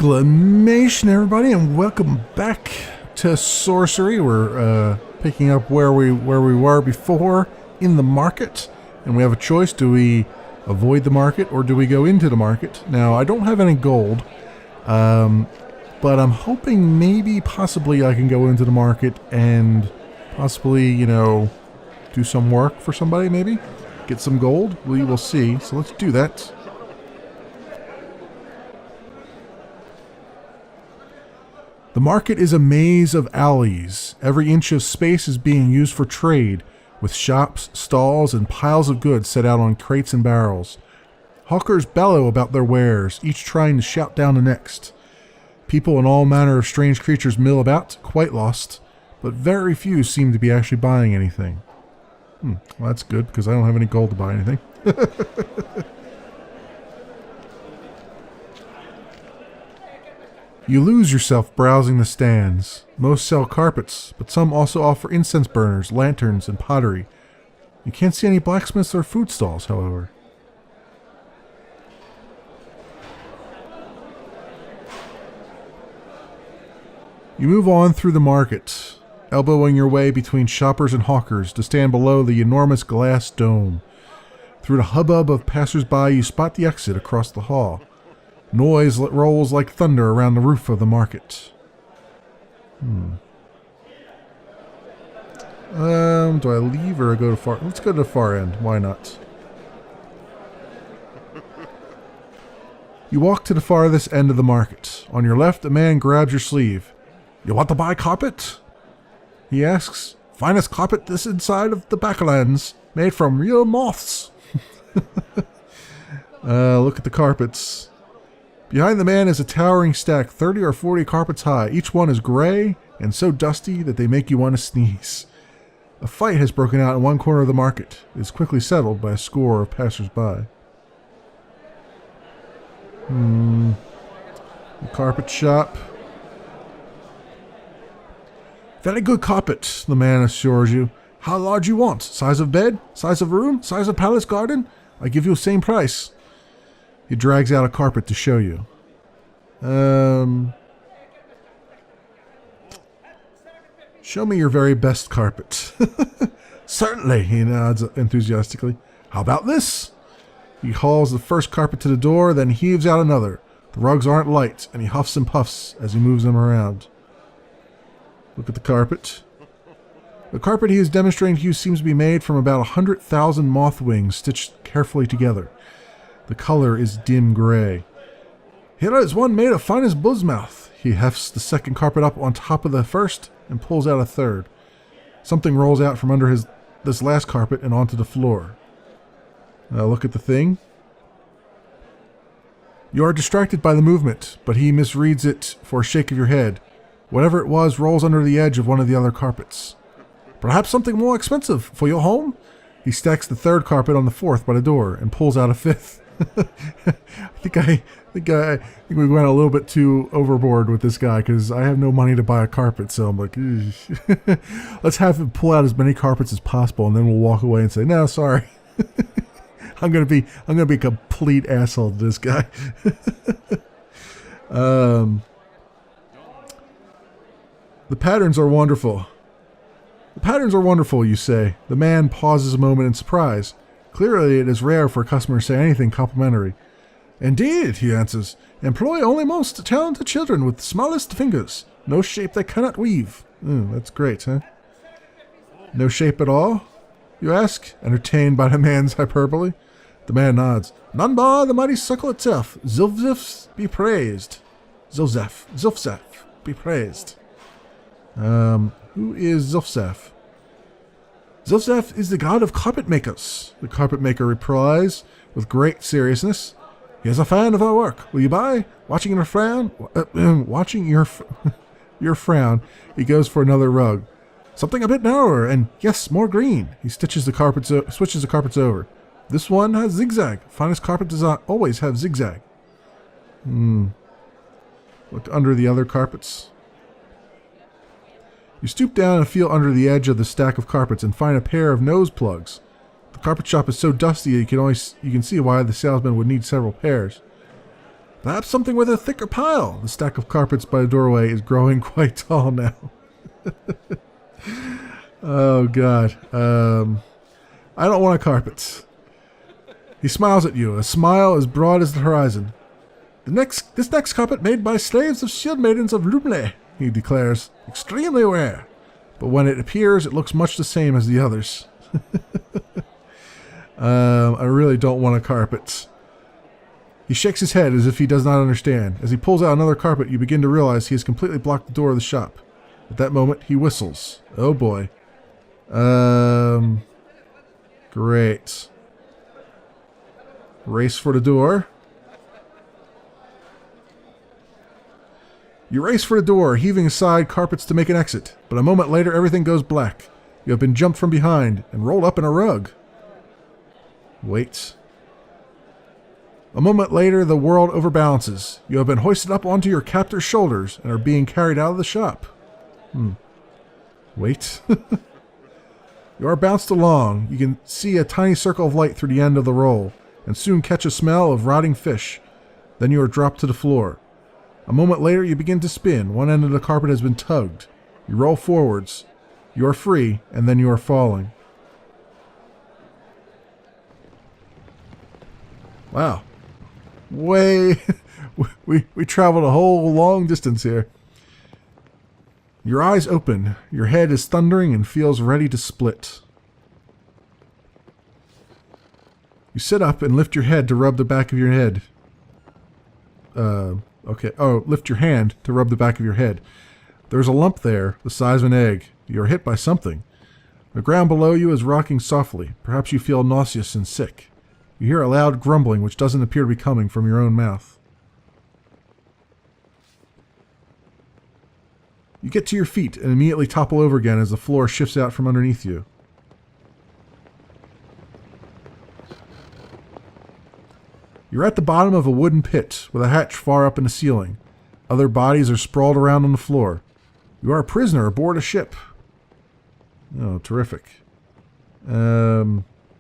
Exclamation, everybody, and welcome back to Sorcery. We're picking up where we were before in the market, and we have a choice. Do we avoid the market or do we go into the market? Now, I don't have any gold, but I'm hoping maybe possibly I can go into the market and possibly, you know, do some work for somebody, maybe get some gold. We will see. So let's do that. The market is a maze of alleys. Every inch of space is being used for trade, with shops, stalls, and piles of goods set out on crates and barrels. Hawkers bellow about their wares, each trying to shout down the next. People and all manner of strange creatures mill about, quite lost, but very few seem to be actually buying anything. Well, that's good, because I don't have any gold to buy anything. You lose yourself browsing the stands. Most sell carpets, but some also offer incense burners, lanterns, and pottery. You can't see any blacksmiths or food stalls, however. You move on through the market, elbowing your way between shoppers and hawkers to stand below the enormous glass dome. Through the hubbub of passers-by, you spot the exit across the hall. Noise rolls like thunder around the roof of the market. Do I leave or go to far? Let's go to the far end. Why not? You walk to the farthest end of the market. On your left, a man grabs your sleeve. You want to buy carpet? He asks. Finest carpet this inside of the Backlands, made from real moths. Look at the carpets. Behind the man is a towering stack, 30 or 40 carpets high. Each one is gray and so dusty that they make you want to sneeze. A fight has broken out in one corner of the market. It is quickly settled by a score of passers-by. The carpet shop. Very good carpet, the man assures you. How large you want? Size of bed? Size of room? Size of palace garden? I give you the same price. He drags out a carpet to show you. Show me your very best carpet. Certainly, he nods enthusiastically. How about this? He hauls the first carpet to the door, then heaves out another. The rugs aren't light, and he huffs and puffs as he moves them around. Look at the carpet. The carpet he is demonstrating to you seems to be made from about 100,000 moth wings stitched carefully together. The color is dim gray. Here is one made of finest bull's-mouth. He hefts the second carpet up on top of the first and pulls out a third. Something rolls out from under this last carpet and onto the floor. Look at the thing. You are distracted by the movement, but he misreads it for a shake of your head. Whatever it was rolls under the edge of one of the other carpets. Perhaps something more expensive for your home? He stacks the third carpet on the fourth by the door and pulls out a fifth. I think we went a little bit too overboard with this guy because I have no money to buy a carpet, so I'm like, let's have him pull out as many carpets as possible, and then we'll walk away and say, no, sorry. I'm gonna be a complete asshole to this guy. The patterns are wonderful. The patterns are wonderful, you say. The man pauses a moment in surprise. Clearly, it is rare for a customer to say anything complimentary. Indeed, he answers. Employ only most talented children with the smallest fingers. No shape they cannot weave. That's great, huh? No shape at all? You ask, entertained by the man's hyperbole. The man nods. None bar the mighty circle itself. Zilzef be praised. Zilzef be praised. Who is Zilzef? Zilzef is the god of carpet makers, the carpet maker replies with great seriousness. He is a fan of our work. Will you buy? Watching your frown, your frown, he goes for another rug. Something a bit narrower, and yes, more green. He switches the carpets over. This one has zigzag. Finest carpet design always have zigzag. Look under the other carpets. You stoop down and feel under the edge of the stack of carpets and find a pair of nose plugs. The carpet shop is so dusty that you can see why the salesman would need several pairs. Perhaps something with a thicker pile. The stack of carpets by the doorway is growing quite tall now. Oh, God. I don't want a carpet. He smiles at you, a smile as broad as the horizon. This next carpet made by slaves of shield maidens of Lumley, he declares. Extremely rare. But when it appears, it looks much the same as the others. I really don't want a carpet. He shakes his head as if he does not understand. As he pulls out another carpet, you begin to realize he has completely blocked the door of the shop. At that moment, he whistles. Oh boy. Great. Race for the door. You race for the door, heaving aside carpets to make an exit. But a moment later, everything goes black. You have been jumped from behind and rolled up in a rug. Wait. A moment later, the world overbalances. You have been hoisted up onto your captor's shoulders and are being carried out of the shop. Wait. You are bounced along. You can see a tiny circle of light through the end of the roll, and soon catch a smell of rotting fish. Then you are dropped to the floor. A moment later, you begin to spin. One end of the carpet has been tugged. You roll forwards. You are free, and then you are falling. Wow. We traveled a whole long distance here. Your eyes open. Your head is thundering and feels ready to split. You sit up and lift your head to rub the back of your head. Okay. Oh, lift your hand to rub the back of your head. There's a lump there, the size of an egg. You are hit by something. The ground below you is rocking softly. Perhaps you feel nauseous and sick. You hear a loud grumbling which doesn't appear to be coming from your own mouth. You get to your feet and immediately topple over again as the floor shifts out from underneath you. You're at the bottom of a wooden pit with a hatch far up in the ceiling. Other bodies are sprawled around on the floor. You are a prisoner aboard a ship. Oh, terrific.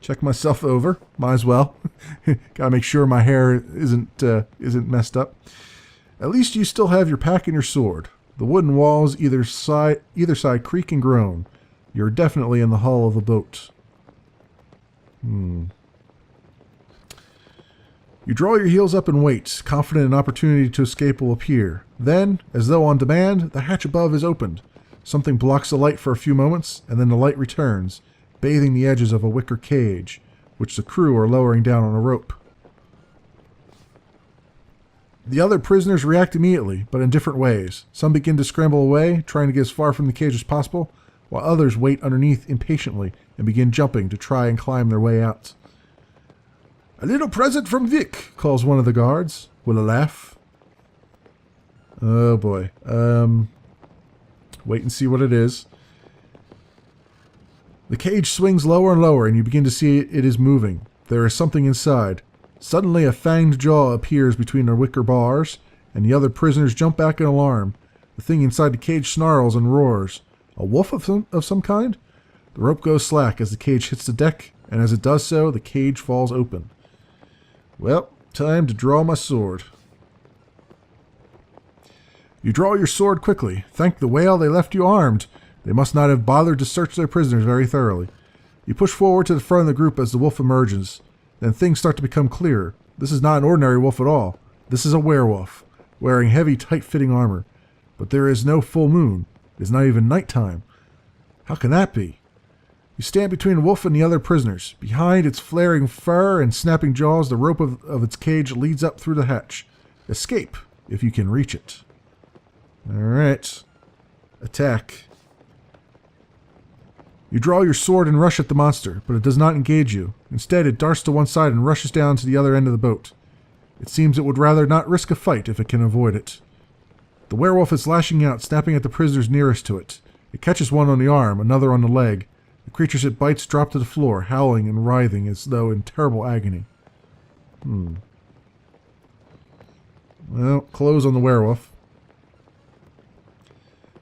Check myself over. Might as well. Gotta make sure my hair isn't messed up. At least you still have your pack and your sword. The wooden walls either side creak and groan. You're definitely in the hull of a boat. You draw your heels up and wait, confident an opportunity to escape will appear. Then, as though on demand, the hatch above is opened. Something blocks the light for a few moments, and then the light returns, bathing the edges of a wicker cage, which the crew are lowering down on a rope. The other prisoners react immediately, but in different ways. Some begin to scramble away, trying to get as far from the cage as possible, while others wait underneath impatiently and begin jumping to try and climb their way out. "A little present from Vic," calls one of the guards, with a laugh. Oh boy. Wait and see what it is. The cage swings lower and lower, and you begin to see it is moving. There is something inside. Suddenly, a fanged jaw appears between the wicker bars, and the other prisoners jump back in alarm. The thing inside the cage snarls and roars. A wolf of some kind? The rope goes slack as the cage hits the deck, and as it does so, the cage falls open. Well, time to draw my sword. You draw your sword quickly. Thank the whale they left you armed. They must not have bothered to search their prisoners very thoroughly. You push forward to the front of the group as the wolf emerges. Then things start to become clearer. This is not an ordinary wolf at all. This is a werewolf, wearing heavy, tight-fitting armor. But there is no full moon. It is not even nighttime. How can that be? You stand between the wolf and the other prisoners. Behind its flaring fur and snapping jaws, the rope of its cage leads up through the hatch. Escape, if you can reach it. Alright. Attack. You draw your sword and rush at the monster, but it does not engage you. Instead, it darts to one side and rushes down to the other end of the boat. It seems it would rather not risk a fight if it can avoid it. The werewolf is lashing out, snapping at the prisoners nearest to it. It catches one on the arm, another on the leg. The creatures it bites drop to the floor, howling and writhing as though in terrible agony. Well, close on the werewolf.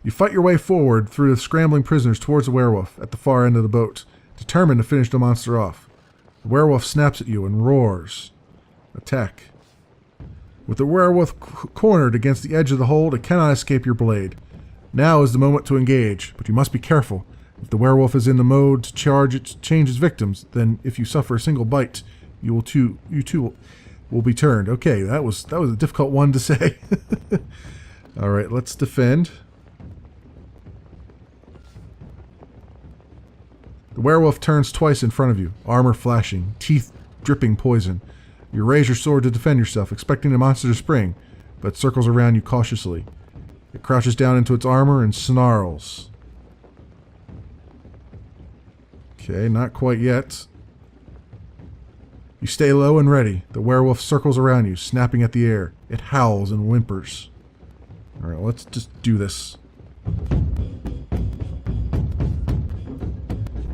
You fight your way forward through the scrambling prisoners towards the werewolf at the far end of the boat, determined to finish the monster off. The werewolf snaps at you and roars. Attack. With the werewolf cornered against the edge of the hold, it cannot escape your blade. Now is the moment to engage, but you must be careful. If the werewolf is in the mode to change its victims, then if you suffer a single bite, you too will be turned. Okay, that was a difficult one to say. All right, let's defend. The werewolf turns twice in front of you, armor flashing, teeth dripping poison. You raise your sword to defend yourself, expecting the monster to spring, but it circles around you cautiously. It crouches down into its armor and snarls. Okay, not quite yet. You stay low and ready. The werewolf circles around you, snapping at the air. It howls and whimpers. Alright, let's just do this.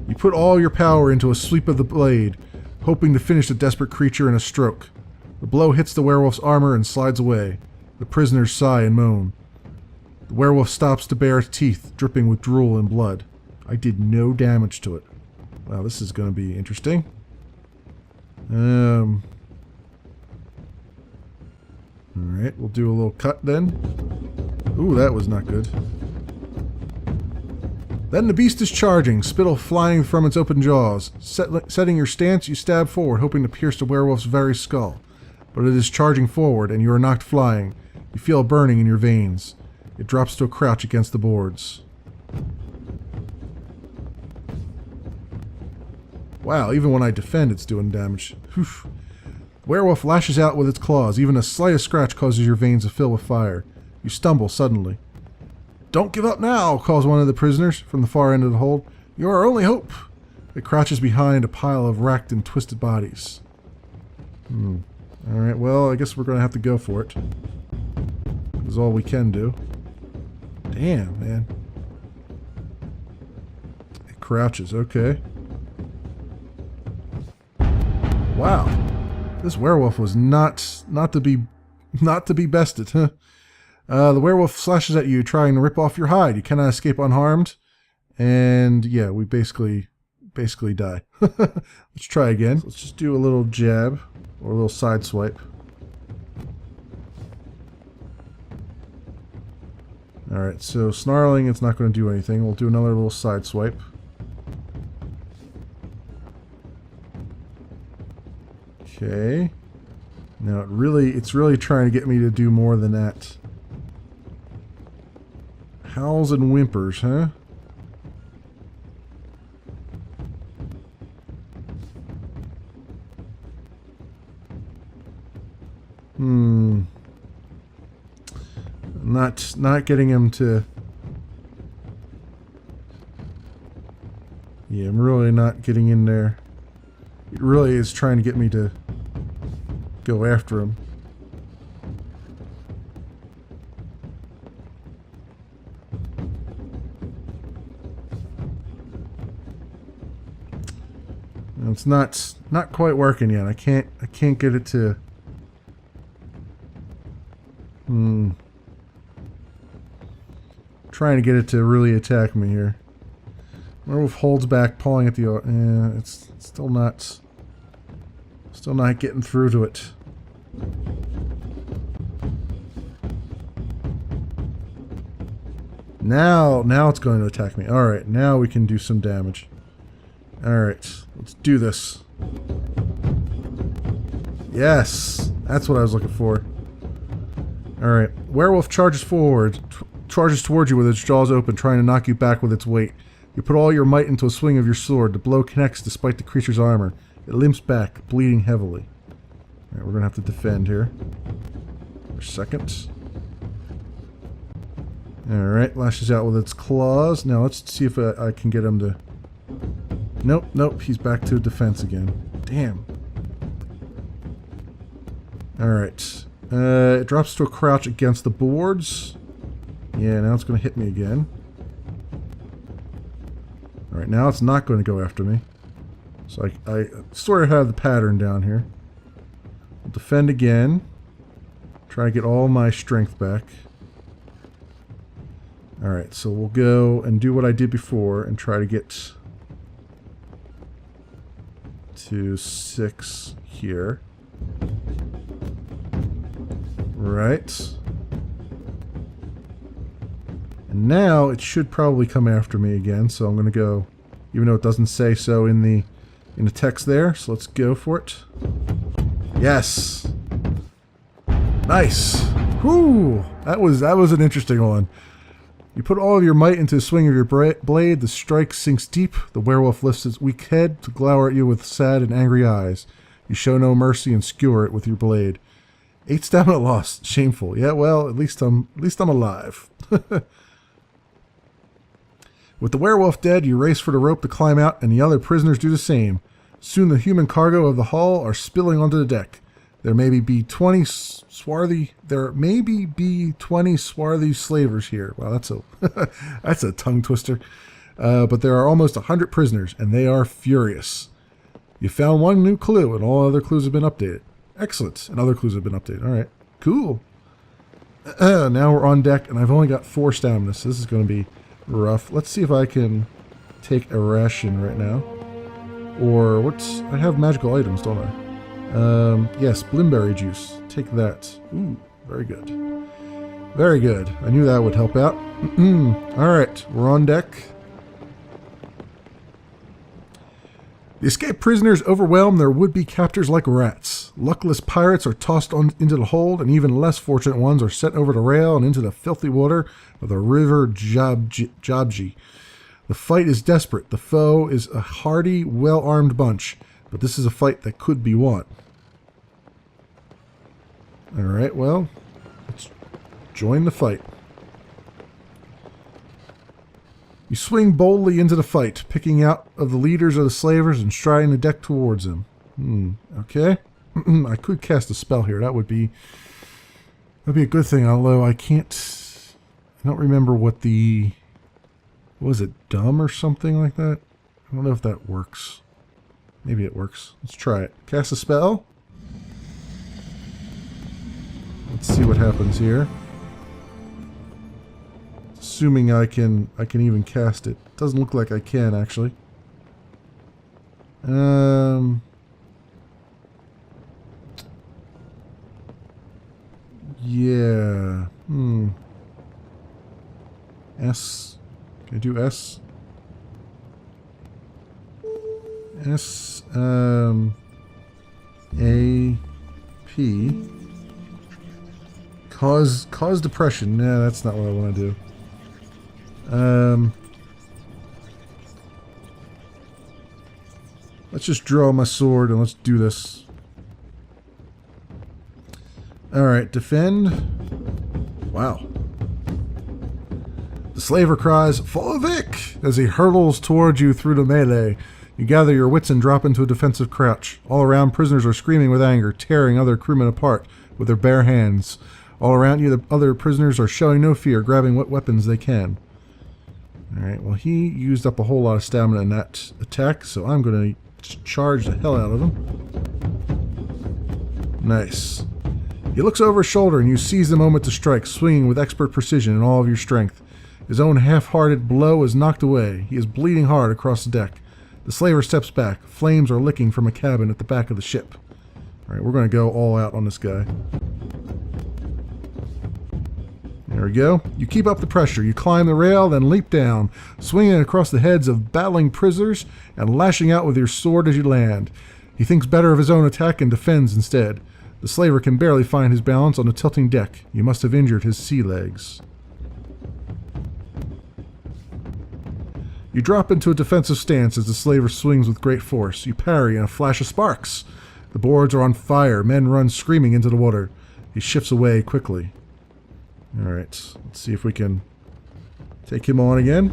You put all your power into a sweep of the blade, hoping to finish the desperate creature in a stroke. The blow hits the werewolf's armor and slides away. The prisoners sigh and moan. The werewolf stops to bare its teeth, dripping with drool and blood. I did no damage to it. Wow, this is going to be interesting. Alright, we'll do a little cut then. Ooh, that was not good. Then the beast is charging, spittle flying from its open jaws. Setting your stance, you stab forward, hoping to pierce the werewolf's very skull. But it is charging forward, and you are knocked flying. You feel a burning in your veins. It drops to a crouch against the boards. Wow, even when I defend, it's doing damage. Whew. Werewolf lashes out with its claws. Even a slightest scratch causes your veins to fill with fire. You stumble suddenly. "Don't give up now," calls one of the prisoners from the far end of the hold. "You're our only hope." It crouches behind a pile of racked and twisted bodies. Alright, well, I guess we're going to have to go for it. That's all we can do. Damn, man. It crouches, okay. Wow. This werewolf was not to be bested, huh? The werewolf slashes at you, trying to rip off your hide. You cannot escape unharmed. And yeah, we basically die. Let's try again. Let's just do a little jab or a little side swipe. Alright, so snarling, it's not going to do anything. We'll do another little side swipe. Okay. Now it's really trying to get me to do more than that. Howls and whimpers, huh? Not getting him to... Yeah, I'm really not getting in there. It really is trying to get me to go after him. It's not quite working yet. I can't get it to... Trying to get it to really attack me here. Werewolf holds back, pawing at the... it's still not getting through to it. Now it's going to attack me. Alright, now we can do some damage. Alright, let's do this. Yes! That's what I was looking for. Alright, werewolf charges forward. Charges towards you with its jaws open, trying to knock you back with its weight. You put all your might into a swing of your sword. The blow connects despite the creature's armor. It limps back, bleeding heavily. Alright, we're going to have to defend here. For a second. Alright, lashes out with its claws. Now let's see if I can get him to... Nope, he's back to defense again. Damn. Alright. It drops to a crouch against the boards. Yeah, now it's going to hit me again. Alright, now it's not going to go after me. So I sort of have the pattern down here. I'll defend again. Try to get all my strength back. Alright, so we'll go and do what I did before and try to get to 6 here. Right. And now it should probably come after me again, so I'm going to go, even though it doesn't say so in the text there. So let's go for it. Yes. Nice. Whew. That was an interesting one. You put all of your might into the swing of your blade. The strike sinks deep. The werewolf lifts its weak head to glower at you with sad and angry eyes. You show no mercy and skewer it with your blade. 8 stamina lost. Shameful. Yeah, well, at least I'm alive. With the werewolf dead, you race for the rope to climb out, and the other prisoners do the same. Soon the human cargo of the hull are spilling onto the deck. There may be 20 swarthy slavers here. Wow, that's a tongue twister. But there are almost 100 prisoners, and they are furious. You found one new clue, and all other clues have been updated. Excellent. And other clues have been updated. All right. Cool. Now we're on deck, and I've only got 4 stamina, so this is going to be rough. Let's see if I can take a ration right now. Or what's... I have magical items, don't I? Yes, blimberry juice. Take that. Ooh, very good. Very good. I knew that would help out. Alright, we're on deck. The escaped prisoners overwhelm their would-be captors like rats. Luckless pirates are tossed into the hold, and even less fortunate ones are sent over the rail and into the filthy water of the river Jabji. The fight is desperate. The foe is a hardy, well-armed bunch, but this is a fight that could be won. Alright, well, let's join the fight. You swing boldly into the fight, picking out of the leaders of the slavers and striding the deck towards them. Okay. I could cast a spell here. That'd be a good thing, although I don't remember what was it, dumb or something like that? I don't know if that works. Maybe it works. Let's try it. Cast a spell. Let's see what happens here. Assuming I can even cast it. Doesn't look like I can, actually. Yeah. S. Can I do S? S. A. P. Cause depression. Nah, that's not what I want to do. Let's just draw my sword and let's do this. Alright, defend. Wow. The slaver cries, "Follow Vic!" as he hurtles towards you through the melee. You gather your wits and drop into a defensive crouch. All around, prisoners are screaming with anger, tearing other crewmen apart with their bare hands. All around you, the other prisoners are showing no fear, grabbing what weapons they can. Alright, well, he used up a whole lot of stamina in that attack, so I'm going to charge the hell out of him. Nice. He looks over his shoulder, and you seize the moment to strike, swinging with expert precision and all of your strength. His own half-hearted blow is knocked away. He is bleeding hard across the deck. The slaver steps back. Flames are licking from a cabin at the back of the ship. Alright, we're going to go all out on this guy. There we go. You keep up the pressure. You climb the rail, then leap down, swinging across the heads of battling prisoners and lashing out with your sword as you land. He thinks better of his own attack and defends instead. The slaver can barely find his balance on the tilting deck. You must have injured his sea legs. You drop into a defensive stance as the slaver swings with great force. You parry in a flash of sparks. The boards are on fire. Men run screaming into the water. He shifts away quickly. Alright, let's see if we can take him on again.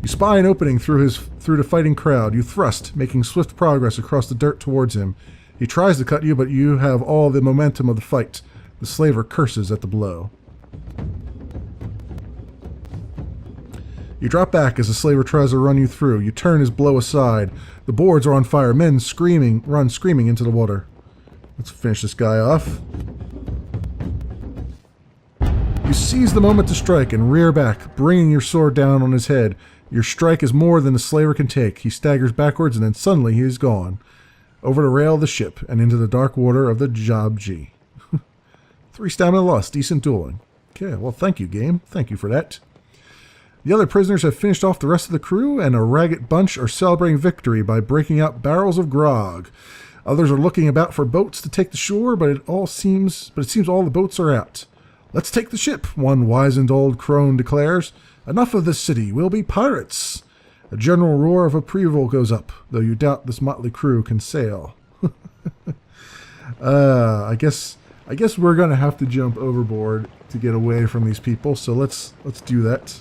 You spy an opening through the fighting crowd. You thrust, making swift progress across the dirt towards him. He tries to cut you, but you have all the momentum of the fight. The slaver curses at the blow. You drop back as the slaver tries to run you through. You turn his blow aside. The boards are on fire. Men run screaming into the water. Let's finish this guy off. You seize the moment to strike and rear back, bringing your sword down on his head. Your strike is more than the slaver can take. He staggers backwards and then suddenly he is gone. over the rail of the ship and into the dark water of the Jabji. 3 stamina lost. Decent dueling. Okay, well, thank you, game. Thank you for that. The other prisoners have finished off the rest of the crew, and a ragged bunch are celebrating victory by breaking out barrels of grog. Others are looking about for boats to take the shore, but it seems all the boats are out. Let's take the ship, one wizened old crone declares. Enough of this city. We'll be pirates. A general roar of approval goes up, though you doubt this motley crew can sail. I guess we're gonna have to jump overboard to get away from these people. So let's do that.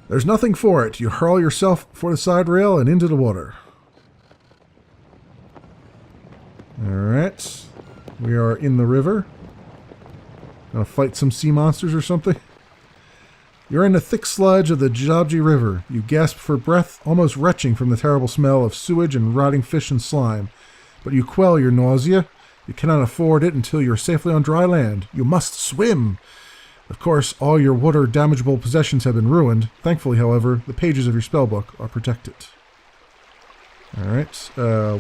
There's nothing for it. You hurl yourself for the side rail and into the water. Alright. We are in the river. Gonna fight some sea monsters or something. You're in the thick sludge of the Jabji River. You gasp for breath, almost retching from the terrible smell of sewage and rotting fish and slime. But you quell your nausea. You cannot afford it until you're safely on dry land. You must swim! Of course, all your water damageable possessions have been ruined. Thankfully, however, the pages of your spellbook are protected. Alright,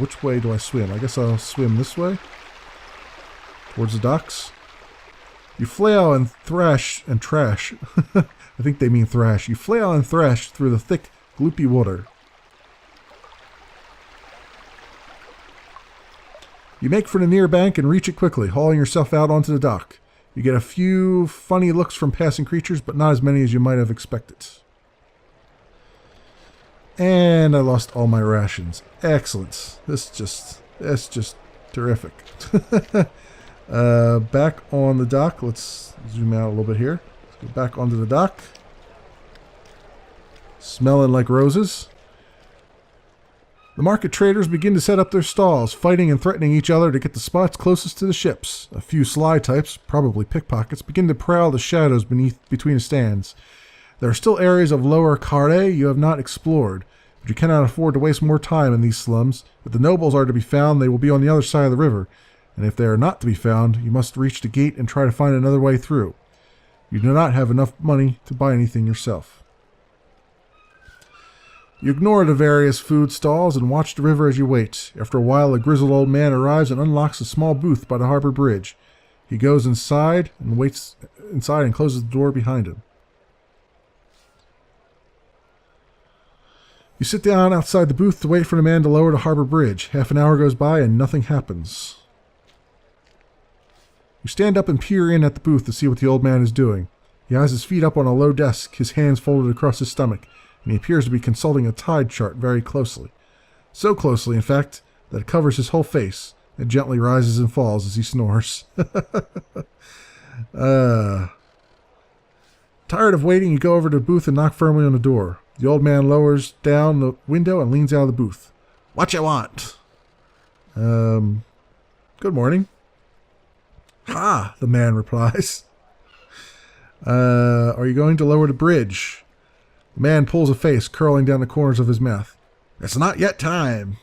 which way do I swim? I guess I'll swim this way. Towards the docks. You flail and thrash and trash. I think they mean thrash. You flail and thrash through the thick, gloopy water. You make for the near bank and reach it quickly, hauling yourself out onto the dock. You get a few funny looks from passing creatures, but not as many as you might have expected. And I lost all my rations. Excellent. That's just terrific. Back on the dock. Let's zoom out a little bit here. Let's go back onto the dock. Smelling like roses. The market traders begin to set up their stalls, fighting and threatening each other to get the spots closest to the ships. A few sly types, probably pickpockets, begin to prowl the shadows between the stands. There are still areas of lower carre you have not explored, but you cannot afford to waste more time in these slums. If the nobles are to be found, they will be on the other side of the river, and if they are not to be found, you must reach the gate and try to find another way through. You do not have enough money to buy anything yourself. You ignore the various food stalls and watch the river as you wait. After a while, a grizzled old man arrives and unlocks a small booth by the harbor bridge. He goes inside and waits inside and closes the door behind him. You sit down outside the booth to wait for the man to lower the harbor bridge. Half an hour goes by and nothing happens. You stand up and peer in at the booth to see what the old man is doing. He has his feet up on a low desk, his hands folded across his stomach, and he appears to be consulting a tide chart very closely. So closely, in fact, that it covers his whole face and gently rises and falls as he snores. Tired of waiting, you go over to the booth and knock firmly on the door. The old man lowers down the window and leans out of the booth. "What you want?" Good morning." "Ha," the man replies. Are you going to lower the bridge?" The man pulls a face, curling down the corners of his mouth. "It's not yet time."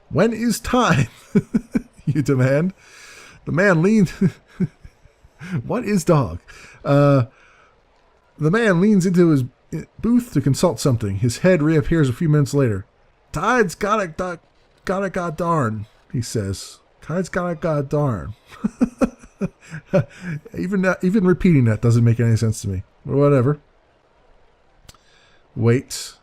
"When is time?" you demand. The man leans... What is dog? The man leans into his booth to consult something. His head reappears a few minutes later. "Tide's gotta god darn," he says. "Tide's gotta god darn." Even repeating that doesn't make any sense to me. But whatever. Wait.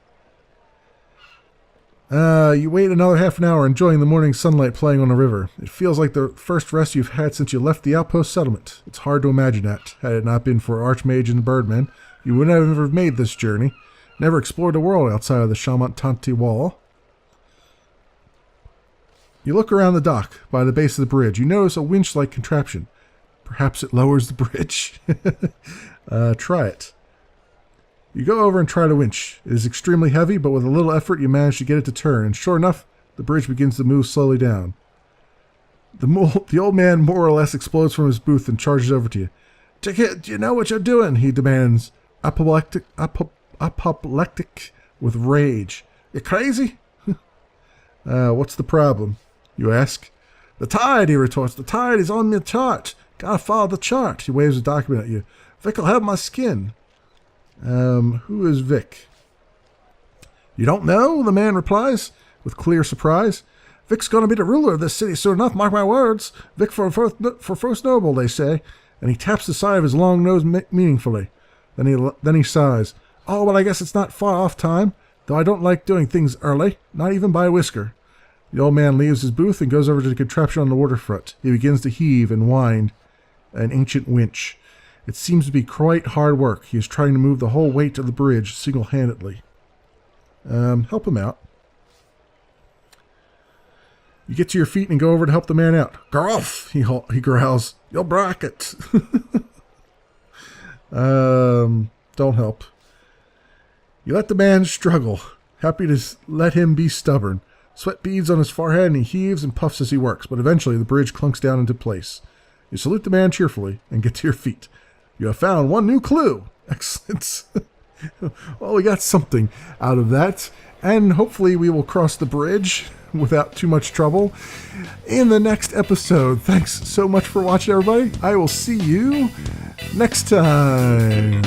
You wait another half an hour, enjoying the morning sunlight playing on the river. It feels like the first rest you've had since you left the outpost settlement. It's hard to imagine that. Had it not been for Archmage and the Birdman, you would never have made this journey. Never explored the world outside of the Shamantanti wall. You look around the dock by the base of the bridge. You notice a winch-like contraption. Perhaps it lowers the bridge. Try it. You go over and try to winch. It is extremely heavy, but with a little effort you manage to get it to turn, and sure enough, the bridge begins to move slowly down. The old man more or less explodes from his booth and charges over to you. "Ticket, do you know what you're doing?" he demands, apoplectic with rage. "You crazy?" What's the problem?" you ask. "The tide," he retorts. "The tide is on the chart. Gotta follow the chart." He waves a document at you. "Vic'll have my skin." Who is Vic? You don't know? The man replies, with clear surprise. Vic's going to be the ruler of this city soon enough, mark my words. Vic for first noble, they say. And he taps the side of his long nose meaningfully. Then he sighs. Oh, well, I guess it's not far off time, though I don't like doing things early, not even by a whisker. The old man leaves his booth and goes over to the contraption on the waterfront. He begins to heave and wind an ancient winch. It seems to be quite hard work. He is trying to move the whole weight of the bridge single-handedly. Help him out. You get to your feet and go over to help the man out. Garth, he growls. You'll break it. Don't help. You let the man struggle, happy to let him be stubborn. Sweat beads on his forehead and he heaves and puffs as he works, but eventually the bridge clunks down into place. You salute the man cheerfully and get to your feet. You have found one new clue. Excellent. Well, we got something out of that, and hopefully we will cross the bridge without too much trouble in the next episode. Thanks so much for watching, everybody. I will see you next time.